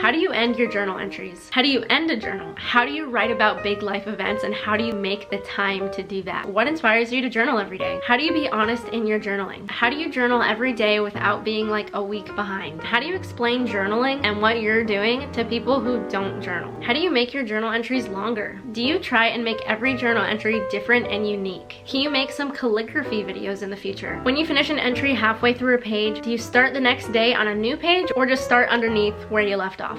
How do you end your journal entries? How do you end a journal? How do you write about big life events, and how do you make the time to do that? What inspires you to journal every day? How do you be honest in your journaling? How do you journal every day without being like a week behind? How do you explain journaling and what you're doing to people who don't journal? How do you make your journal entries longer? Do you try and make every journal entry different and unique? Can you make some calligraphy videos in the future? When you finish an entry halfway through a page, do you start the next day on a new page or just start underneath where you left off?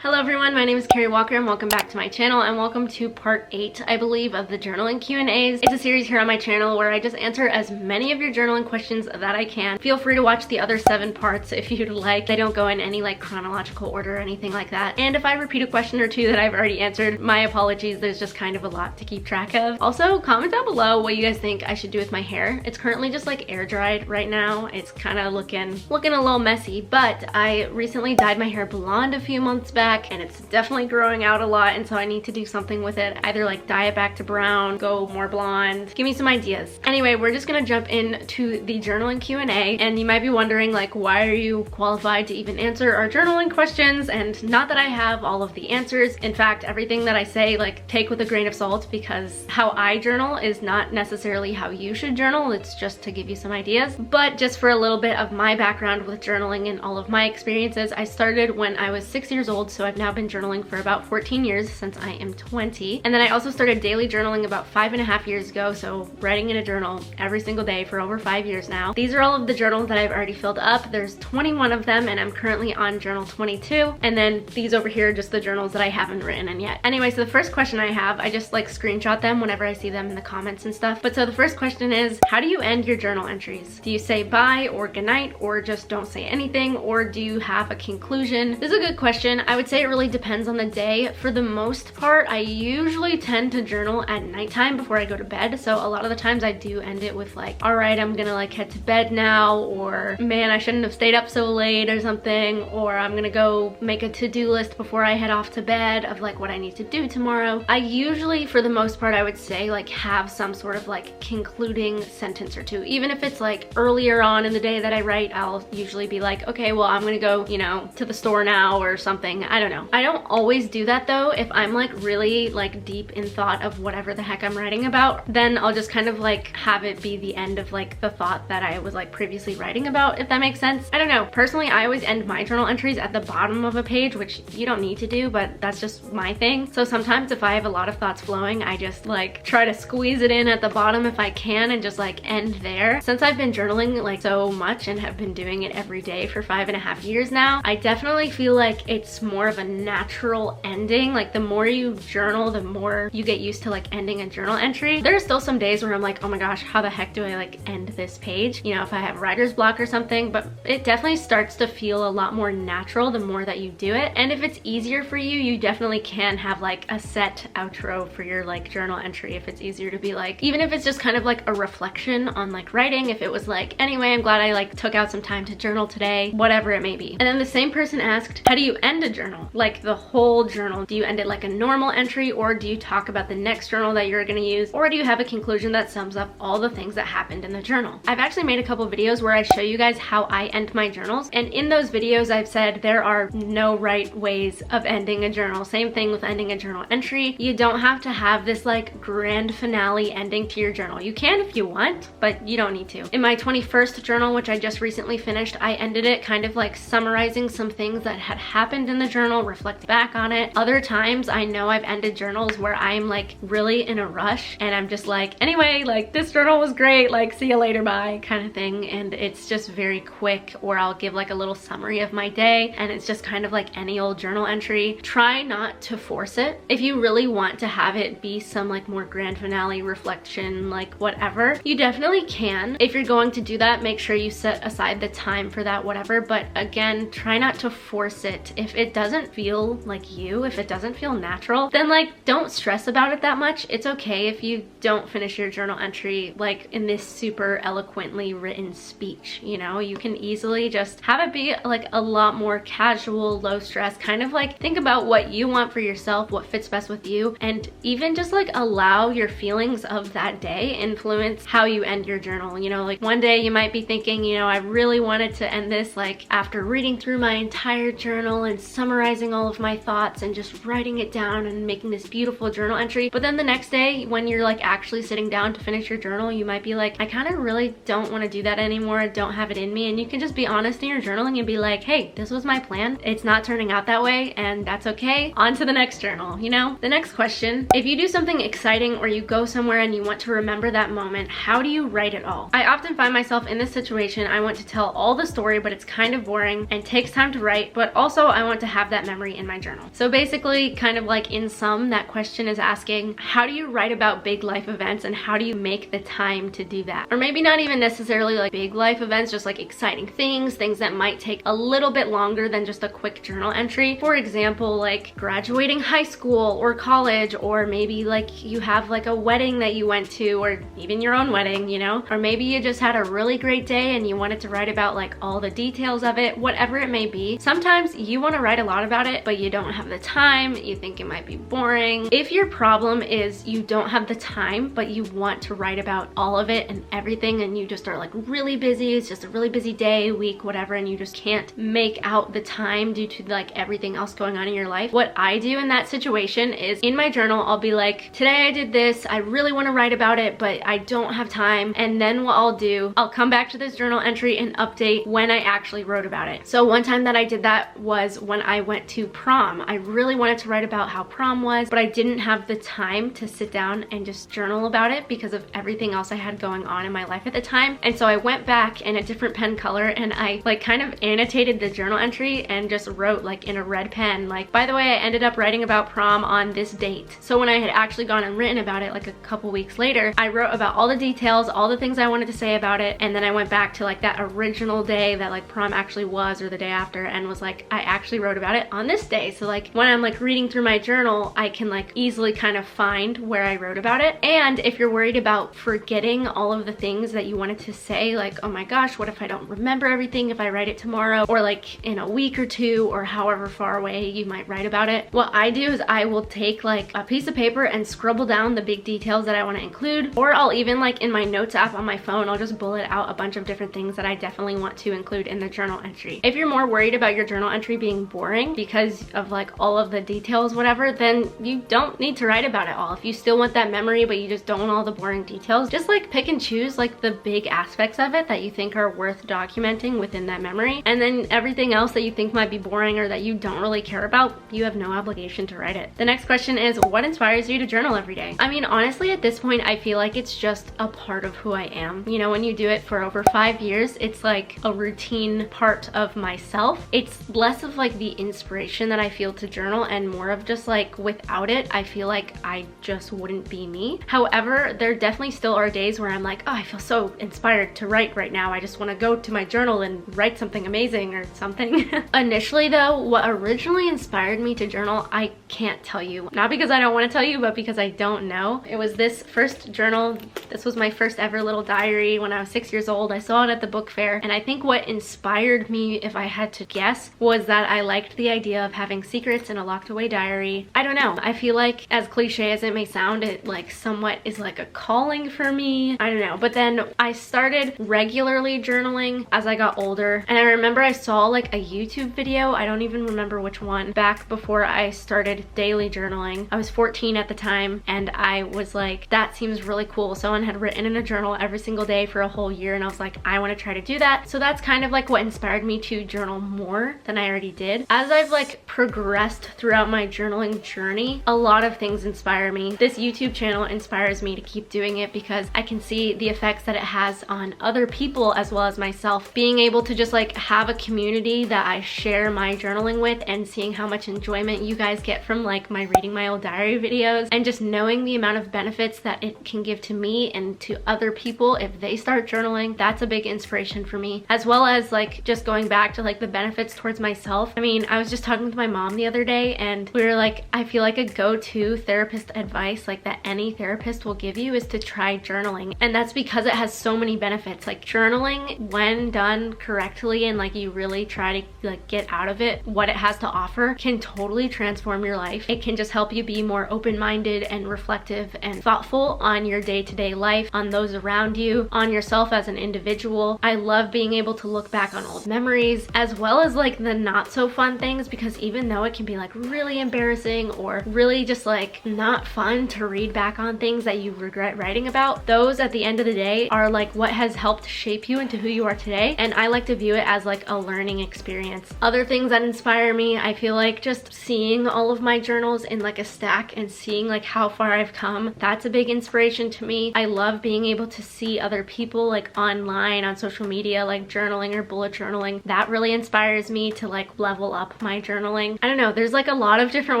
Hello everyone, my name is Carrie Walker and welcome back to my channel, and welcome to part 8, I believe, of the journaling Q&As. It's a series here on my channel where I just answer as many of your journaling questions that I can. Feel free to watch the other 7 parts if you'd like. They don't go in any like chronological order or anything like that. And if I repeat a question or two that I've already answered, my apologies, there's just kind of a lot to keep track of. Also, comment down below what you guys think I should do with my hair. It's currently just like air dried right now. It's kind of looking a little messy, but I recently dyed my hair blonde a few months back, and it's definitely growing out a lot, and so I need to do something with it. Either like dye it back to brown, go more blonde. Give me some ideas. Anyway, we're just gonna jump into the journaling Q&A, and you might be wondering like, why are you qualified to even answer our journaling questions? And not that I have all of the answers. In fact, everything that I say, like, take with a grain of salt, because how I journal is not necessarily how you should journal. It's just to give you some ideas. But just for a little bit of my background with journaling and all of my experiences, I started when I was 6 years old, so I've now been journaling for about 14 years since I am 20. And then I also started daily journaling about 5.5 years ago, so writing in a journal every single day for over 5 years now. These are all of the journals that I've already filled up. There's 21 of them, and I'm currently on journal 22. And then these over here are just the journals that I haven't written in yet. Anyway, so the first question I have, I just like screenshot them whenever I see them in the comments and stuff. But so the first question is, how do you end your journal entries? Do you say bye or goodnight, or just don't say anything, or do you have a conclusion? This is a good question. I would say it really depends on the day. For the most part, I usually tend to journal at nighttime before I go to bed. So a lot of the times I do end it with like, all right, I'm gonna like head to bed now, or man, I shouldn't have stayed up so late or something, or I'm gonna go make a to-do list before I head off to bed of like what I need to do tomorrow. I usually, for the most part, I would say like have some sort of like concluding sentence or two. Even if it's like earlier on in the day that I write, I'll usually be like, okay, well, I'm gonna go, you know, to the store now or something. I don't know. I don't always do that though. If I'm like really like deep in thought of whatever the heck I'm writing about, then I'll just kind of like have it be the end of like the thought that I was like previously writing about, if that makes sense. I don't know. Personally, I always end my journal entries at the bottom of a page, which you don't need to do, but that's just my thing. So sometimes if I have a lot of thoughts flowing, I just like try to squeeze it in at the bottom if I can and just like end there. Since I've been journaling like so much and have been doing it every day for 5.5 years now, I definitely feel like it's more of a natural ending. Like the more you journal, the more you get used to like ending a journal entry. There are still some days where I'm like, oh my gosh, how the heck do I like end this page? You know, if I have writer's block or something, but it definitely starts to feel a lot more natural the more that you do it. And if it's easier for you, you definitely can have like a set outro for your like journal entry if it's easier to be like, even if it's just kind of like a reflection on like writing, if it was like, anyway, I'm glad I like took out some time to journal today, whatever it may be. And then the same person asked, how do you end a journal? Like the whole journal. Do you end it like a normal entry, or do you talk about the next journal that you're gonna use, or do you have a conclusion that sums up all the things that happened in the journal? I've actually made a couple videos where I show you guys how I end my journals, and in those videos I've said there are no right ways of ending a journal. Same thing with ending a journal entry. You don't have to have this like grand finale ending to your journal. You can if you want, but you don't need to. In my 21st journal, which I just recently finished, I ended it kind of like summarizing some things that had happened in the journal, reflect back on it. Other times I know I've ended journals where I'm like really in a rush and I'm just like, anyway, like this journal was great, like see you later, bye kind of thing. And it's just very quick, or I'll give like a little summary of my day, and it's just kind of like any old journal entry. Try not to force it. If you really want to have it be some like more grand finale reflection, like whatever, you definitely can. If you're going to do that, make sure you set aside the time for that, whatever. But again, try not to force it. If it does doesn't feel like you, if it doesn't feel natural, then like don't stress about it that much. It's okay if you don't finish your journal entry like in this super eloquently written speech, you know? You can easily just have it be like a lot more casual, low stress, kind of like think about what you want for yourself, what fits best with you, and even just like allow your feelings of that day influence how you end your journal. You know, like one day you might be thinking, you know, I really wanted to end this like after reading through my entire journal and summarizing all of my thoughts and just writing it down and making this beautiful journal entry. But then the next day when you're like actually sitting down to finish your journal, you might be like, I kind of really don't want to do that anymore. I don't have it in me. And you can just be honest in your journaling and be like, hey, this was my plan. It's not turning out that way, and that's okay. On to the next journal, you know? The next question, if you do something exciting or you go somewhere and you want to remember that moment, how do you write it all? I often find myself in this situation. I want to tell all the story, but it's kind of boring and takes time to write, but also I want to have that memory in my journal. So basically, kind of like in sum, that question is asking, how do you write about big life events and how do you make the time to do that? Or maybe not even necessarily like big life events, just like exciting things that might take a little bit longer than just a quick journal entry. For example, like graduating high school or college, or maybe like you have like a wedding that you went to, or even your own wedding, you know? Or maybe you just had a really great day and you wanted to write about like all the details of it, whatever it may be. Sometimes you want to write a lot about it, but you don't have the time, you think it might be boring. If your problem is you don't have the time, but you want to write about all of it and everything, and you just are like really busy, it's just a really busy day, week, whatever, and you just can't make out the time due to like everything else going on in your life, what I do in that situation is in my journal, I'll be like, today I did this, I really want to write about it, but I don't have time. And then what I'll do, I'll come back to this journal entry and update when I actually wrote about it. So one time that I did that was when I went to prom. I really wanted to write about how prom was, but I didn't have the time to sit down and just journal about it because of everything else I had going on in my life at the time. And so I went back in a different pen color and I like kind of annotated the journal entry and just wrote like in a red pen, like, by the way, I ended up writing about prom on this date. So when I had actually gone and written about it like a couple weeks later, I wrote about all the details, all the things I wanted to say about it, and then I went back to like that original day that like prom actually was, or the day after, and was like, I actually wrote about it on this day. So like when I'm like reading through my journal, I can like easily kind of find where I wrote about it. And if you're worried about forgetting all of the things that you wanted to say, like, oh my gosh, what if I don't remember everything if I write it tomorrow, or like in a week or two, or however far away you might write about it, what I do is I will take like a piece of paper and scribble down the big details that I want to include, or I'll even like in my notes app on my phone, I'll just bullet out a bunch of different things that I definitely want to include in the journal entry. If you're more worried about your journal entry being boring because of like all of the details, whatever, then you don't need to write about it all. If you still want that memory but you just don't want all the boring details, just like pick and choose like the big aspects of it that you think are worth documenting within that memory, and then everything else that you think might be boring or that you don't really care about, you have no obligation to write it. The next question is, what inspires you to journal every day? I mean, honestly, at this point, I feel like it's just a part of who I am. You know, when you do it for over 5 years, it's like a routine part of myself. It's less of like the inspiration that I feel to journal and more of just like without it, I feel like I just wouldn't be me. However, there definitely still are days where I'm like, oh, I feel so inspired to write right now. I just want to go to my journal and write something amazing or something. Initially though, what originally inspired me to journal, I can't tell you. Not because I don't want to tell you, but because I don't know. It was this first journal. This was my first ever little diary when I was 6 years old. I saw it at the book fair, and I think what inspired me, if I had to guess, was that I liked the idea of having secrets in a locked away diary. I don't know. I feel like, as cliche as it may sound, it like somewhat is like a calling for me. I don't know. But then I started regularly journaling as I got older, and I remember I saw like a YouTube video, I don't even remember which one, back before I started daily journaling. I was 14 at the time, and I was like, that seems really cool. Someone had written in a journal every single day for a whole year, and I was like, I want to try to do that. So that's kind of like what inspired me to journal more than I already did. As I've like progressed throughout my journaling journey, a lot of things inspire me. This YouTube channel inspires me to keep doing it because I can see the effects that it has on other people as well as myself. Being able to just like have a community that I share my journaling with, and seeing how much enjoyment you guys get from like my reading my old diary videos, and just knowing the amount of benefits that it can give to me and to other people if they start journaling, that's a big inspiration for me. As well as like just going back to like the benefits towards myself. I mean, I was just talking with my mom the other day, and we were like, I feel like a go-to therapist advice like that any therapist will give you is to try journaling. And that's because it has so many benefits. Like journaling, when done correctly and like you really try to like get out of it what it has to offer, can totally transform your life. It can just help you be more open-minded and reflective and thoughtful on your day-to-day life, on those around you, on yourself as an individual. I love being able to look back on old memories as well as like the not so fun things, because even though it can be like really embarrassing or really just like not fun to read back on things that you regret writing about, those at the end of the day are like what has helped shape you into who you are today. And I like to view it as like a learning experience. Other things that inspire me, I feel like just seeing all of my journals in like a stack and seeing like how far I've come, that's a big inspiration to me. I love being able to see other people like online on social media like journaling or bullet journaling. That really inspires me to like level up my journaling. I don't know, there's like a lot of different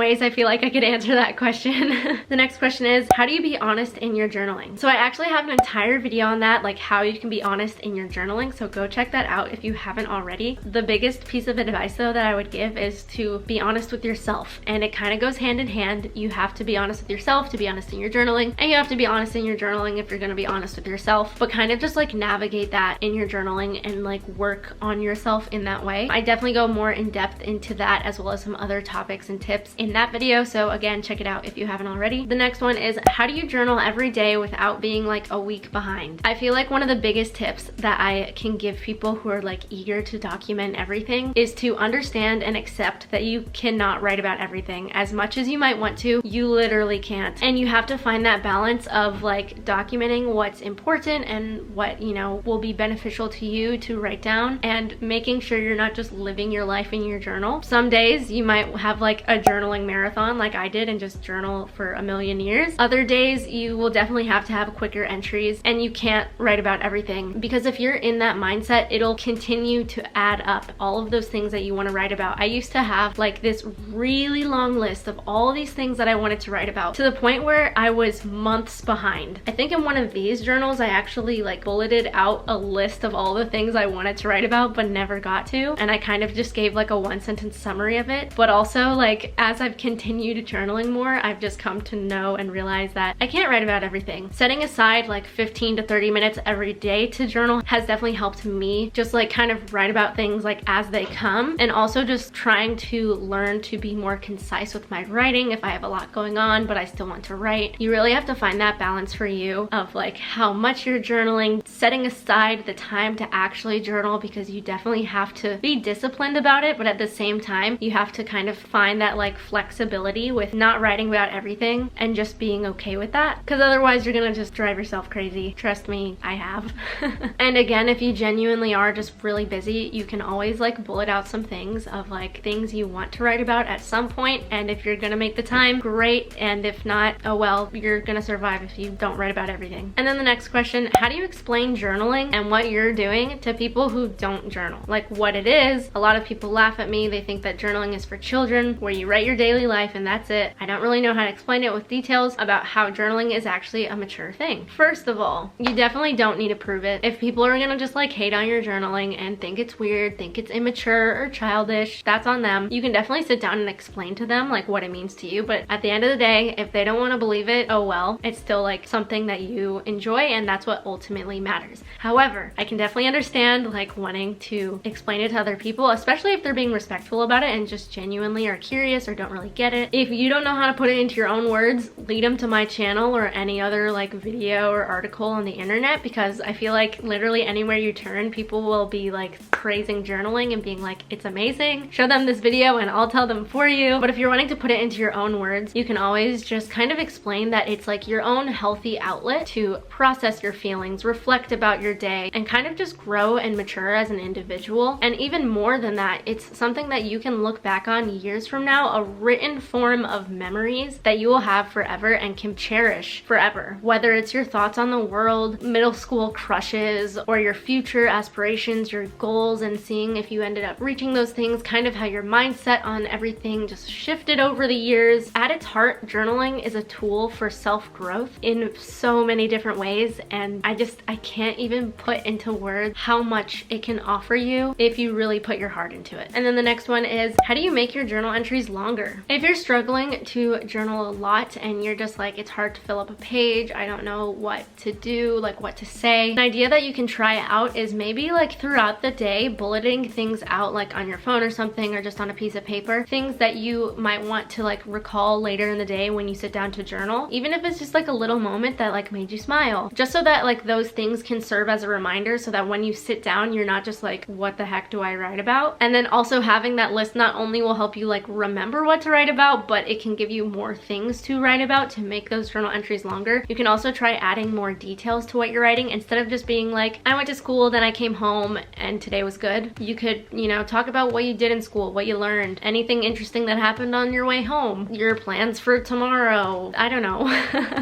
ways I feel like I could answer that question. The next question is, how do you be honest in your journaling? So I actually have an entire video on that, like how you can be honest in your journaling, so go check that out if you haven't already. The biggest piece of advice though that I would give is to be honest with yourself, and it kind of goes hand in hand. You have to be honest with yourself to be honest in your journaling, and you have to be honest in your journaling if you're going to be honest with yourself, but kind of just like navigate that in your journaling and like work on yourself in that way. I definitely go more in depth into that as well as some other topics and tips in that video, so again, check it out if you haven't already. The next one is, how do you journal every day without being like a week behind? I feel like one of the biggest tips that I can give people who are like eager to document everything is to understand and accept that you cannot write about everything. As much as you might want to, you literally can't. And you have to find that balance of like documenting what's important and what, you know, will be beneficial to you to write down, and making sure you're not just living your life in your journal. Some days you might have like a journaling marathon like I did and just journal for a million years. Other days you will definitely have to have quicker entries, and you can't write about everything, because if you're in that mindset, it'll continue to add up all of those things that you want to write about. I used to have like this really long list of all these things that I wanted to write about, to the point where I was months behind. I think in one of these journals I actually like bulleted out a list of all the things I wanted to write about but never got to, and I kind of just gave like a one-sentence summary of it. But also, like, as I've continued journaling more, I've just come to know and realize that I can't write about everything. Setting aside like 15 to 30 minutes every day to journal has definitely helped me just like kind of write about things like as they come, and also just trying to learn to be more concise with my writing if I have a lot going on but I still want to write. You really have to find that balance for you of like how much you're journaling, setting aside the time to actually journal, because you definitely have to be disciplined about it, but at the same time you have to kind of find that like flexibility with not writing about everything and just being okay with that, because otherwise you're gonna just drive yourself crazy. Trust me, I have. And again, if you genuinely are just really busy, you can always like bullet out some things of like things you want to write about at some point, and if you're gonna make the time, great, and if not, oh well, you're gonna survive if you don't write about everything. And then the next question, how do you explain journaling and what you're doing to people who don't journal? Like what it is. A lot of people laugh at me. They think that journaling is for children, where you write your daily life and that's it. I don't really know how to explain it with details about how journaling is actually a mature thing. First of all, you definitely don't need to prove it. If people are gonna just like hate on your journaling and think it's weird, think it's immature or childish, that's on them. You can definitely sit down and explain to them like what it means to you, but at the end of the day, if they don't want to believe it, oh well, it's still like something that you enjoy, and that's what ultimately matters. However, I can definitely understand like wanting to explain it to other people, especially if they're being respectful about it and just genuinely are curious or don't really get it. If you don't know how to put it into your own words, lead them to my channel or any other like video or article on the internet, because I feel like literally anywhere you turn, people will be like praising journaling and being like, it's amazing. Show them this video and I'll tell them for you. But if you're wanting to put it into your own words, you can always just kind of explain that it's like your own healthy outlet to process your feelings, reflect about your day, and kind of just grow and mature as an individual. And even more than that, it's something that you can look back on years from now, a written form of memories that you will have forever and can cherish forever. Whether it's your thoughts on the world, middle school crushes, or your future aspirations, your goals, goals and seeing if you ended up reaching those things, kind of how your mindset on everything just shifted over the years. At its heart, journaling is a tool for self-growth in so many different ways, and I can't even put into words how much it can offer you if you really put your heart into it. And then the next one is, how do you make your journal entries longer? If you're struggling to journal a lot and you're just like, it's hard to fill up a page, I don't know what to do, like what to say, an idea that you can try out is maybe like throughout the day bulleting things out, like on your phone or something, or just on a piece of paper, things that you might want to like recall later in the day when you sit down to journal, even if it's just like a little moment that like made you smile, just so that like those things can serve as a reminder, so that when you sit down you're not just like, what the heck do I write about? And then also having that list not only will help you like remember what to write about, but it can give you more things to write about to make those journal entries longer. You can also try adding more details to what you're writing. Instead of just being like, I went to school, then I came home and today was good, you could, you know, talk about what you did in school, what you learned, anything interesting that happened on your way home, your plans for tomorrow, I don't know.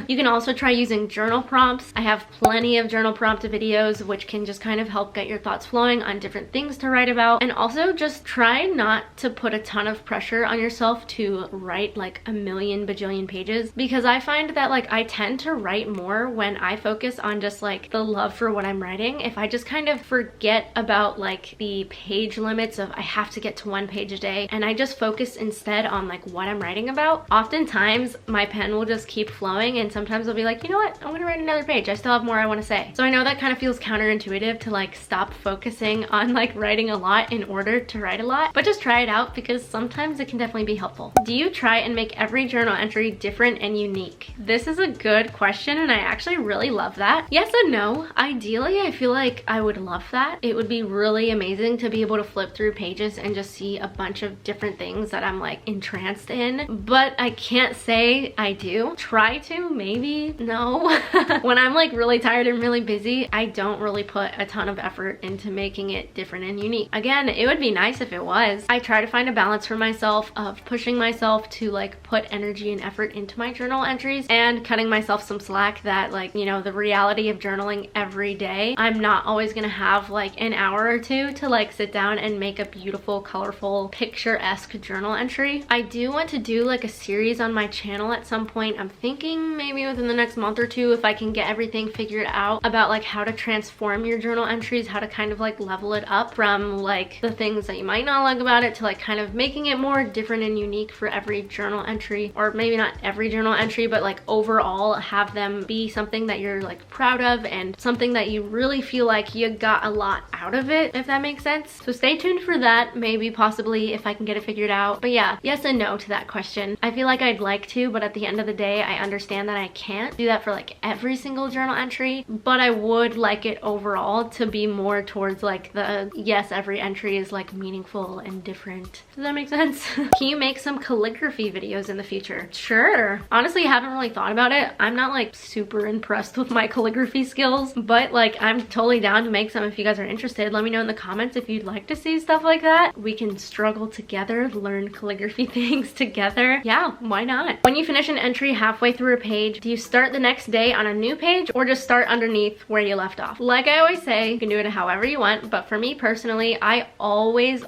You can also try using journal prompts. I have plenty of journal prompt videos which can just kind of help get your thoughts flowing on different things to write about. And also just try not to put a ton of pressure on yourself to write like a million bajillion pages, because I find that like I tend to write more when I focus on just like the love for what I'm writing. If I just kind of forget about like the page limits of I have to get to 1 page a day, and I just focus instead on like what I'm writing about, oftentimes my pen will just keep flowing, and sometimes I'll be like, you know what, I'm gonna write another page, I still have more I want to say. So I know that kind of feels counterintuitive to like stop focusing on like writing a lot in order to write a lot, but just try it out because sometimes it can definitely be helpful. Do you try and make every journal entry different and unique? This is a good question, and I actually really love that. Yes and no. Ideally, I feel like I would love that. It would be really amazing to be able to flip through pages and just see a bunch of different things that I'm like entranced in, but I can't say I do. Try to, maybe, no. When I'm like really tired and really busy, I don't really put a ton of effort into making it different and unique. Again, it would be nice if it was. I try to find a balance for myself of pushing myself to like put energy and effort into my journal entries and cutting myself some slack that like, you know, the reality of journaling every day, I'm not always gonna have like an hour or two to like sit down and make a beautiful, colorful, picturesque journal entry. I do want to do like a series on my channel at some point. I'm thinking maybe within the next month or two, if I can get everything figured out, about like how to transform your journal entries, how to kind of like level it up from like the things that you might not like about it to like kind of making it more different and unique for every journal entry, or maybe not every journal entry, but like overall have them be something that you're like proud of and something that you really feel like you got a lot out of it, if that makes sense. So stay tuned for that, maybe possibly if I can get it figured out. But yeah, yes and no to that question. I feel like I'd like to, but at the end of the day, I understand that I can't do that for like every single journal entry, but I would like it overall to be more towards like the, yes, every entry is like meaningful and different. Does that make sense? Can you make some calligraphy videos in the future? Sure. Honestly, I haven't really thought about it. I'm not like super impressed with my calligraphy skills, but like I'm totally down to make some if you guys are interested. Let me know in the comments if you'd like to see stuff like that. We can struggle together, learn calligraphy things together. Yeah, why not? When you finish an entry halfway through a page, do you start the next day on a new page or just start underneath where you left off? Like I always say, you can do it however you want, but for me personally, I always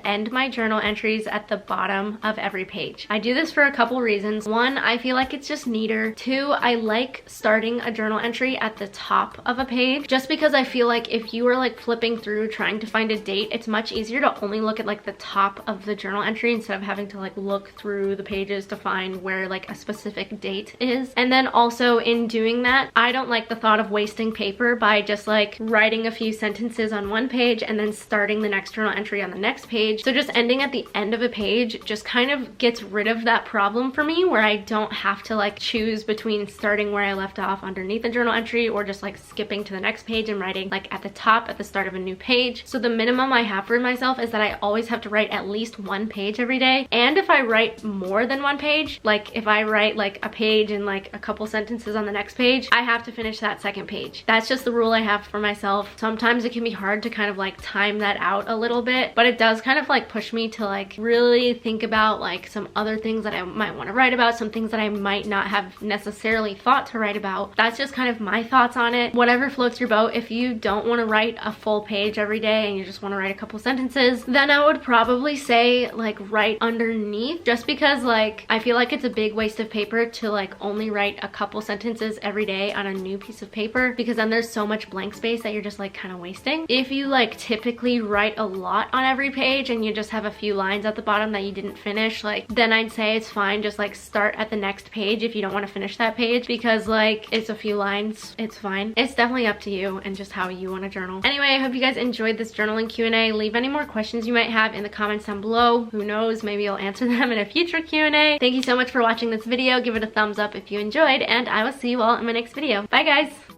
end my journal entries at the bottom of every page. I do this for a couple reasons. One, I feel like it's just neater. Two, I like starting a journal entry at the top of a page, just because I feel like if you are like flipping through trying to find a date, it's much easier to only look at like the top of the journal entry instead of having to like look through the pages to find where like a specific date is. And then also in doing that, I don't like the thought of wasting paper by just like writing a few sentences on one page and then starting the next journal entry on the next page. So just ending at the end of a page just kind of gets rid of that problem for me, where I don't have to like choose between starting where I left off underneath the journal entry or just like skipping to the next page and writing like at the top at the start of a new page. So the minimum I have for myself is that I always have to write at least 1 page every day. And if I write more than 1 page, like if I write like a page and like a couple sentences on the next page, I have to finish that second page. That's just the rule I have for myself. Sometimes it can be hard to kind of like time that out a little bit, but it does kind of like push me to like really think about like some other things that I might want to write about, some things that I might not have necessarily thought to write about. That's just kind of my thoughts on it. Whatever floats your boat. If you don't want to write a full page page every day and you just want to write a couple sentences, then I would probably say like write underneath, just because like I feel like it's a big waste of paper to like only write a couple sentences every day on a new piece of paper, because then there's so much blank space that you're just like kind of wasting. If you like typically write a lot on every page and you just have a few lines at the bottom that you didn't finish, like then I'd say it's fine, just like start at the next page if you don't want to finish that page, because like it's a few lines, it's fine. It's definitely up to you and just how you want to journal. Anyway, I hope you guys enjoyed this journaling Q&A. Leave any more questions you might have in the comments down below. Who knows, maybe I'll answer them in a future Q&A. Thank you so much for watching this video. Give it a thumbs up if you enjoyed, and I will see you all in my next video. Bye guys!